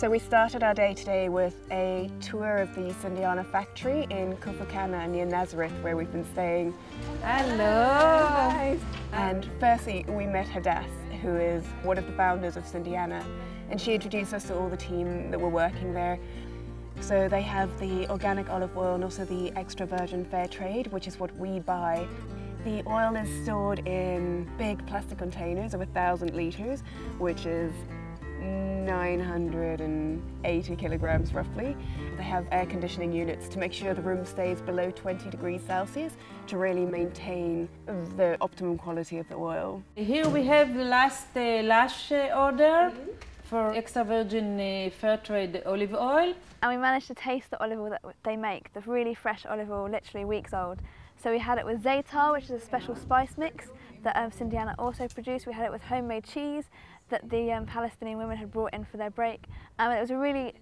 So we started our day today with a tour of the Sindyanna factory in Kufukana near Nazareth, where we've been staying. Hello! Hi. And firstly, we met Hadass, who is one of the founders of Sindyanna, and she introduced us to all the team that were working there. So they have the organic olive oil and also the extra virgin fair trade, which is what we buy. The oil is stored in big plastic containers of 1,000 litres, which is 980 kilograms roughly. They have air conditioning units to make sure the room stays below 20 degrees Celsius to really maintain the optimum quality of the oil. Here we have the last Lush order for extra virgin fair trade olive oil. And we managed to taste the olive oil that they make, the really fresh olive oil, literally weeks old. So we had it with za'atar, which is a special spice mix that Sindyanna also produced. We had it with homemade cheese that the Palestinian women had brought in for their break. It was a really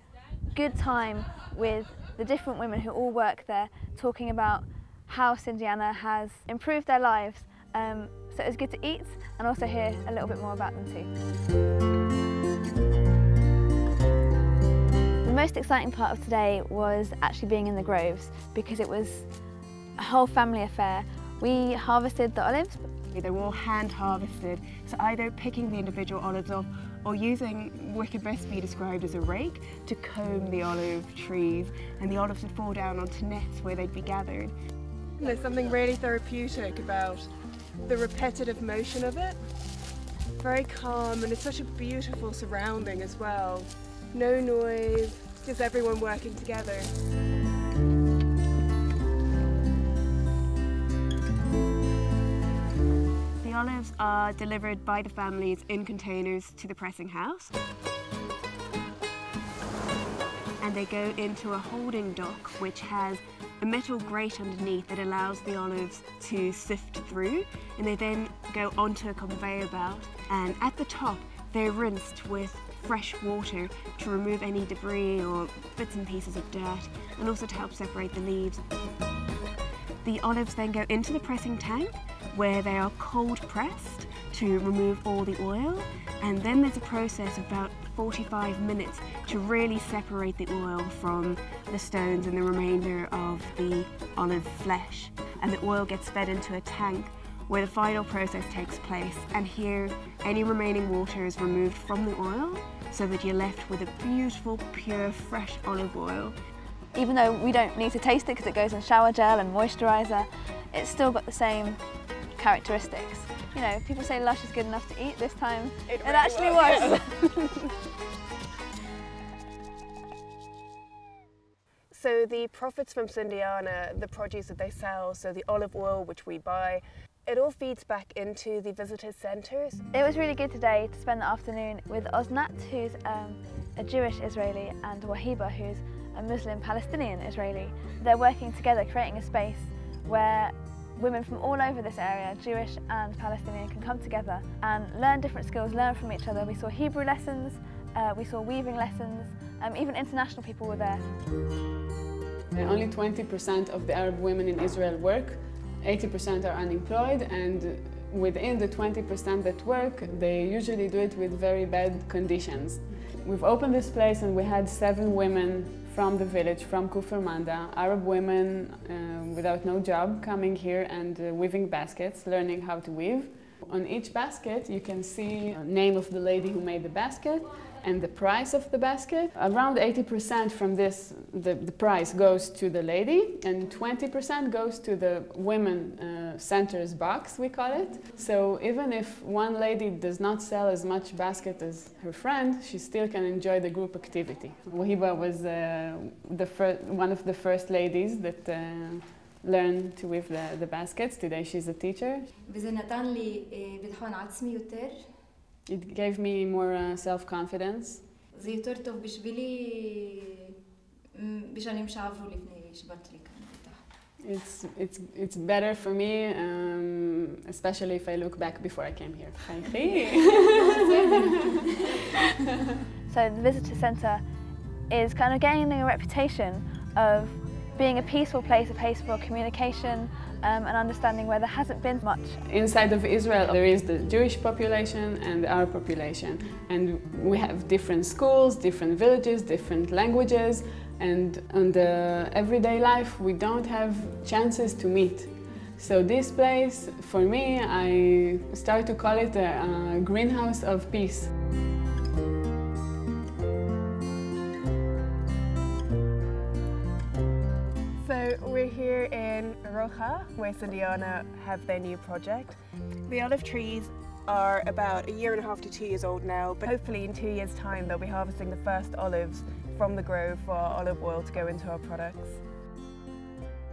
good time with the different women who all work there, talking about how Sindyanna has improved their lives. So it was good to eat and also hear a little bit more about them too. The most exciting part of today was actually being in the groves, because it was a whole family affair. We harvested the olives. They were all hand harvested, so either picking the individual olives off or using what could best be described as a rake to comb the olive trees, and the olives would fall down onto nets where they'd be gathered. There's something really therapeutic about the repetitive motion of it. Very calm, and it's such a beautiful surrounding as well. No noise, just everyone working together. The olives are delivered by the families in containers to the pressing house. And they go into a holding dock which has a metal grate underneath that allows the olives to sift through, and they then go onto a conveyor belt, and at the top they're rinsed with fresh water to remove any debris or bits and pieces of dirt, and also to help separate the leaves. The olives then go into the pressing tank, where they are cold pressed to remove all the oil, and then there's a process of about 45 minutes to really separate the oil from the stones and the remainder of the olive flesh. And the oil gets fed into a tank where the final process takes place, and here any remaining water is removed from the oil so that you're left with a beautiful, pure, fresh olive oil. Even though we don't need to taste it because it goes in shower gel and moisturiser, it's still got the same characteristics. You know, people say Lush is good enough to eat. This time it really actually was. So the profits from Sindyanna, the produce that they sell, so the olive oil which we buy, it all feeds back into the visitors' centres. It was really good today to spend the afternoon with Osnat, who's a Jewish Israeli, and Wahiba, who's a Muslim Palestinian Israeli. They're working together, creating a space where women from all over this area, Jewish and Palestinian, can come together and learn different skills, learn from each other. We saw Hebrew lessons, we saw weaving lessons, even international people were there. Only 20% of the Arab women in Israel work, 80% are unemployed, and within the 20% that work, they usually do it with very bad conditions. We've opened this place and we had 7 women from the village, from Kufr Manda, Arab women without no job, coming here and weaving baskets, learning how to weave. On each basket you can see the name of the lady who made the basket and the price of the basket. Around 80% from this, the price goes to the lady, and 20% goes to the women centers box, we call it. So even if one lady does not sell as much basket as her friend, she still can enjoy the group activity. Wahiba was one of the first ladies that learned to weave the baskets. Today she's a teacher. It gave me more self-confidence. It's better for me, especially if I look back before I came here. So the visitor centre is kind of gaining a reputation of being a peaceful place, a place for communication, and understanding where there hasn't been much. Inside of Israel there is the Jewish population and our population, and we have different schools, different villages, different languages, and in the everyday life we don't have chances to meet. So this place, for me, I start to call it a greenhouse of peace. So we're here in Rocha, where Sindyanna have their new project. The olive trees are about 1.5 to 2 years old now, but hopefully in 2 years' time they'll be harvesting the first olives from the grove for our olive oil to go into our products.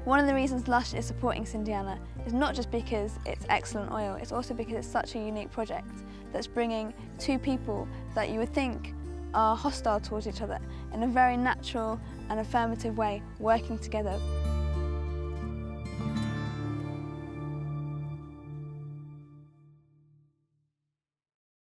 One of the reasons Lush is supporting Sindyanna is not just because it's excellent oil, it's also because it's such a unique project that's bringing two people that you would think are hostile towards each other in a very natural and affirmative way, working together.